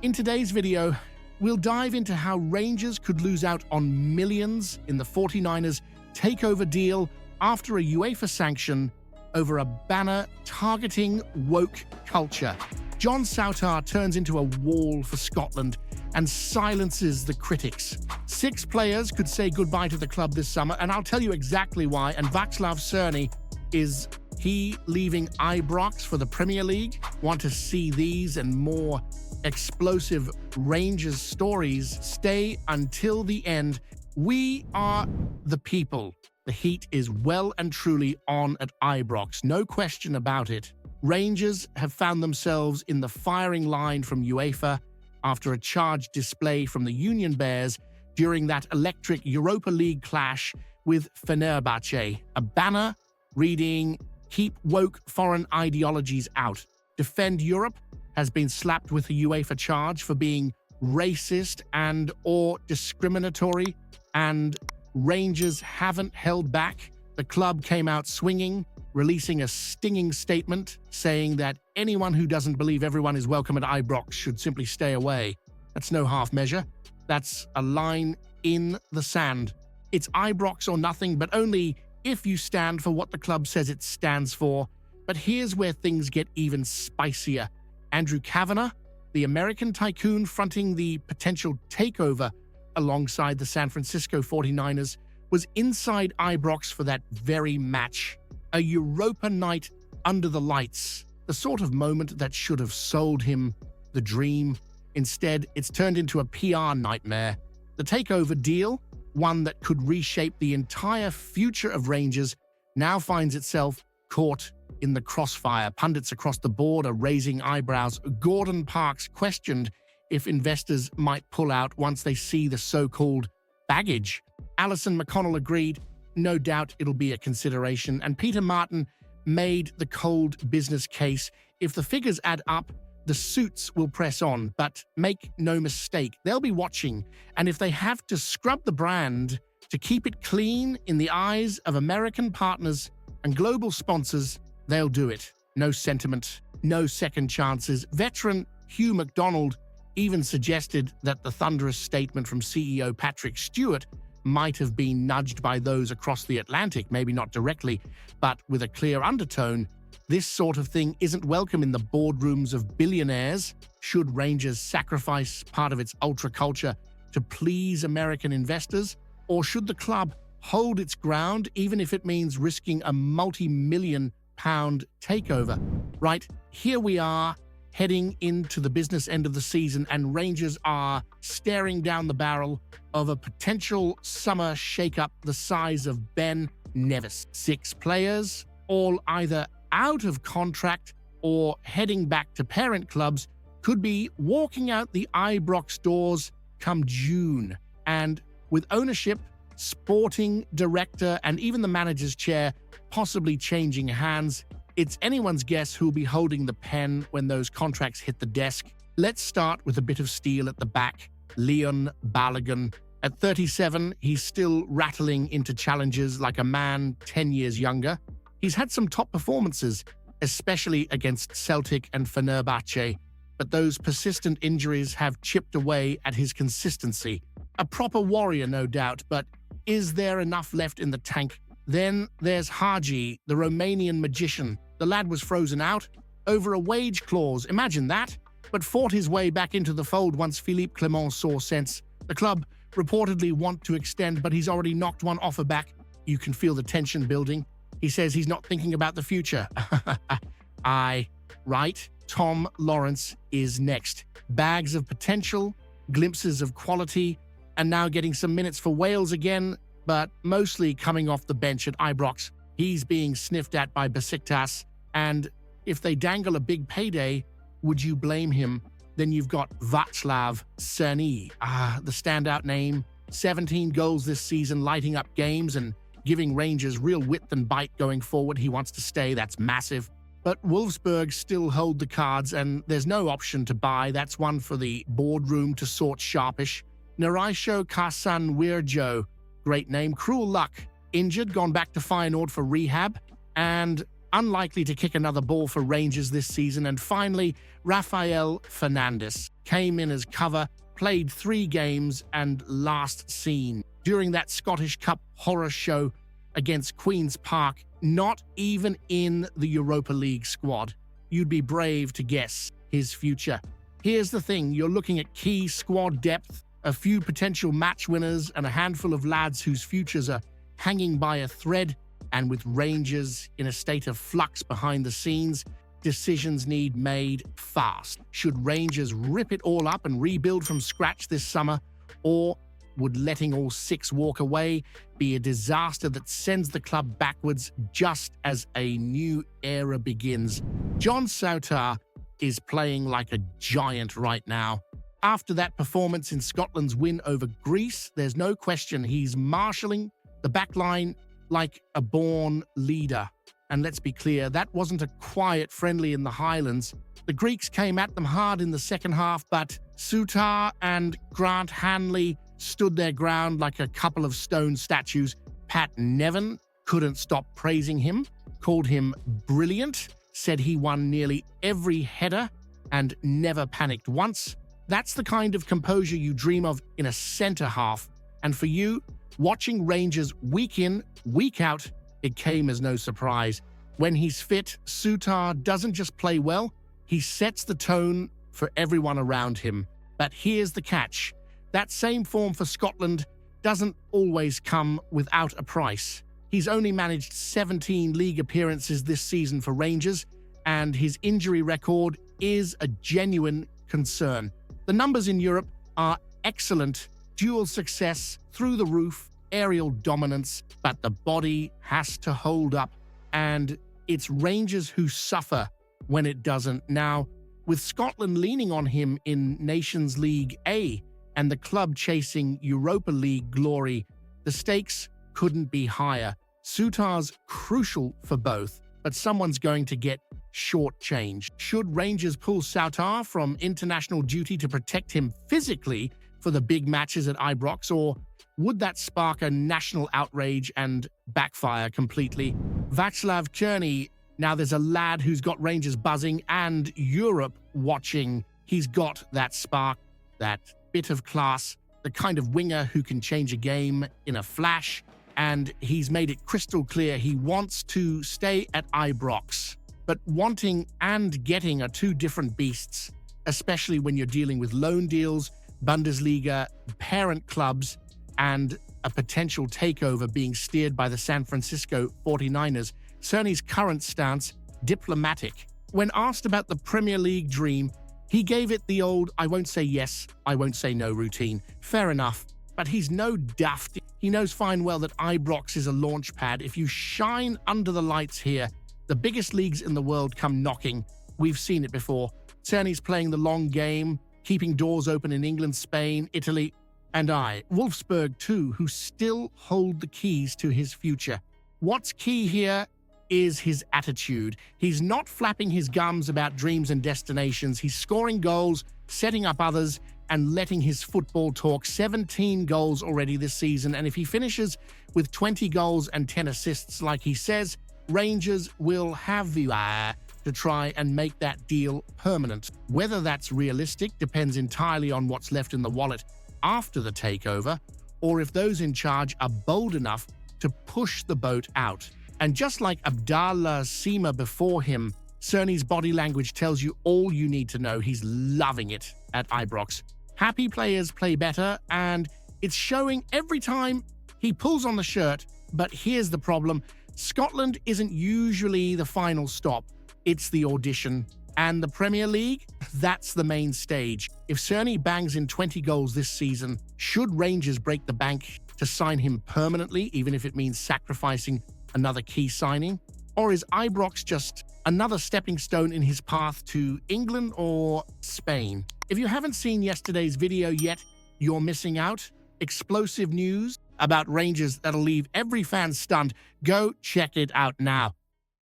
In today's video, we'll dive into how Rangers could lose out on millions in the 49ers takeover deal after a UEFA sanction over a banner targeting woke culture. John Souttar turns into a wall for Scotland and silences the critics. 6 players could say goodbye to the club this summer, and I'll tell you exactly why. And Václav Černý, is he leaving Ibrox for the Premier League? Want to see these and more explosive Rangers stories? Stay until the end. We are the people. The heat is well and truly on at Ibrox, no question about it. Rangers have found themselves in the firing line from UEFA after a charged display from the Union Bears during that electric Europa League clash with Fenerbahce. A banner reading, "Keep woke foreign ideologies out. Defend Europe," has been slapped with a UEFA charge for being racist and or discriminatory, and Rangers haven't held back. The club came out swinging, releasing a stinging statement saying that anyone who doesn't believe everyone is welcome at Ibrox should simply stay away. That's no half measure. That's a line in the sand. It's Ibrox or nothing, but only if you stand for what the club says it stands for. But here's where things get even spicier. Andrew Kavanagh, the American tycoon fronting the potential takeover alongside the San Francisco 49ers, was inside Ibrox for that very match. A Europa night under the lights, the sort of moment that should have sold him the dream. Instead, it's turned into a PR nightmare. The takeover deal, one that could reshape the entire future of Rangers, now finds itself caught in the crossfire. Pundits across the board are raising eyebrows. Gordon Parks questioned if investors might pull out once they see the so-called baggage. Alison McConnell agreed, no doubt it'll be a consideration, and Peter Martin made the cold business case. If the figures add up, the suits will press on, but make no mistake, they'll be watching, and if they have to scrub the brand to keep it clean in the eyes of American partners and global sponsors, they'll do it. No sentiment, no second chances. Veteran Hugh MacDonald even suggested that the thunderous statement from CEO Patrick Stewart might have been nudged by those across the Atlantic, maybe not directly, but with a clear undertone. This sort of thing isn't welcome in the boardrooms of billionaires. Should Rangers sacrifice part of its ultra culture to please American investors? Or should the club hold its ground, even if it means risking a multi-million-pound takeover? Right, here we are, heading into the business end of the season, and Rangers are staring down the barrel of a potential summer shakeup the size of Ben Nevis. 6 players, all either out of contract or heading back to parent clubs, could be walking out the Ibrox doors come June. And with ownership, sporting director, and even the manager's chair possibly changing hands, it's anyone's guess who'll be holding the pen when those contracts hit the desk. Let's start with a bit of steel at the back. Leon Balogun. At 37, he's still rattling into challenges like a man 10 years younger. He's had some top performances, especially against Celtic and Fenerbahce, but those persistent injuries have chipped away at his consistency. A proper warrior, no doubt, but is there enough left in the tank? Then there's Haji, the Romanian magician. The lad was frozen out over a wage clause, imagine that, but fought his way back into the fold once Philippe Clement saw sense. The club reportedly want to extend, but he's already knocked one offer back. You can feel the tension building. He says he's not thinking about the future. Right? Tom Lawrence is next. Bags of potential, glimpses of quality, and now getting some minutes for Wales again, but mostly coming off the bench at Ibrox. He's being sniffed at by Besiktas, and if they dangle a big payday, would you blame him? Then you've got Václav Černý, the standout name. 17 goals this season, lighting up games and giving Rangers real width and bite going forward. He wants to stay, that's massive. But Wolfsburg still hold the cards, and there's no option to buy. That's one for the boardroom to sort sharpish. Naraisho Kasanwirjo, great name. Cruel luck. Injured, gone back to Feyenoord for rehab. And unlikely to kick another ball for Rangers this season. And finally, Rafael Fernandes came in as cover, played 3 games, and last seen during that Scottish Cup horror show against Queen's Park, not even in the Europa League squad. You'd be brave to guess his future. Here's the thing, you're looking at key squad depth, a few potential match winners, and a handful of lads whose futures are hanging by a thread. And with Rangers in a state of flux behind the scenes, decisions need made fast. Should Rangers rip it all up and rebuild from scratch this summer, or would letting all 6 walk away be a disaster that sends the club backwards just as a new era begins? John Souttar is playing like a giant right now. After that performance in Scotland's win over Greece, there's no question he's marshalling the backline like a born leader. And let's be clear, that wasn't a quiet friendly in the Highlands. The Greeks came at them hard in the second half, but Souttar and Grant Hanley stood their ground like a couple of stone statues. Pat Nevin couldn't stop praising him, called him brilliant, said he won nearly every header and never panicked once. That's the kind of composure you dream of in a centre half. And for you, watching Rangers week in, week out, it came as no surprise. When he's fit, Souttar doesn't just play well, he sets the tone for everyone around him. But here's the catch. That same form for Scotland doesn't always come without a price. He's only managed 17 league appearances this season for Rangers, and his injury record is a genuine concern. The numbers in Europe are excellent, dual success, through the roof, aerial dominance, but the body has to hold up, and it's Rangers who suffer when it doesn't. Now, with Scotland leaning on him in Nations League A and the club chasing Europa League glory, the stakes couldn't be higher. Souttar's crucial for both, but someone's going to get shortchanged. Should Rangers pull Souttar from international duty to protect him physically for the big matches at Ibrox, or would that spark a national outrage and backfire completely? Václav Černý, now there's a lad who's got Rangers buzzing and Europe watching. He's got that spark, that bit of class, the kind of winger who can change a game in a flash, and he's made it crystal clear he wants to stay at Ibrox. But wanting and getting are 2 different beasts, especially when you're dealing with loan deals, Bundesliga, parent clubs, and a potential takeover being steered by the San Francisco 49ers. Cerny's current stance, diplomatic. When asked about the Premier League dream, he gave it the old I won't say yes, I won't say no routine. Fair enough, but he's no daft. He knows fine well that Ibrox is a launch pad. If you shine under the lights here, the biggest leagues in the world come knocking. We've seen it before. Cerny's playing the long game, keeping doors open in England, Spain, Italy, and Wolfsburg too, who still hold the keys to his future. What's key here is his attitude. He's not flapping his gums about dreams and destinations. He's scoring goals, setting up others, and letting his football talk. 17 goals already this season, and if he finishes with 20 goals and 10 assists like he says, Rangers will have the to try and make that deal permanent. Whether that's realistic depends entirely on what's left in the wallet after the takeover, or if those in charge are bold enough to push the boat out. And just like Abdallah Sima before him, Cerny's body language tells you all you need to know. He's loving it at Ibrox. Happy players play better, and it's showing every time he pulls on the shirt. But here's the problem. Scotland isn't usually the final stop. It's the audition. And the Premier League, that's the main stage. If Cerny bangs in 20 goals this season, should Rangers break the bank to sign him permanently, even if it means sacrificing another key signing? Or is Ibrox just another stepping stone in his path to England or Spain? If you haven't seen yesterday's video yet, you're missing out. Explosive news about Rangers that'll leave every fan stunned. Go check it out now.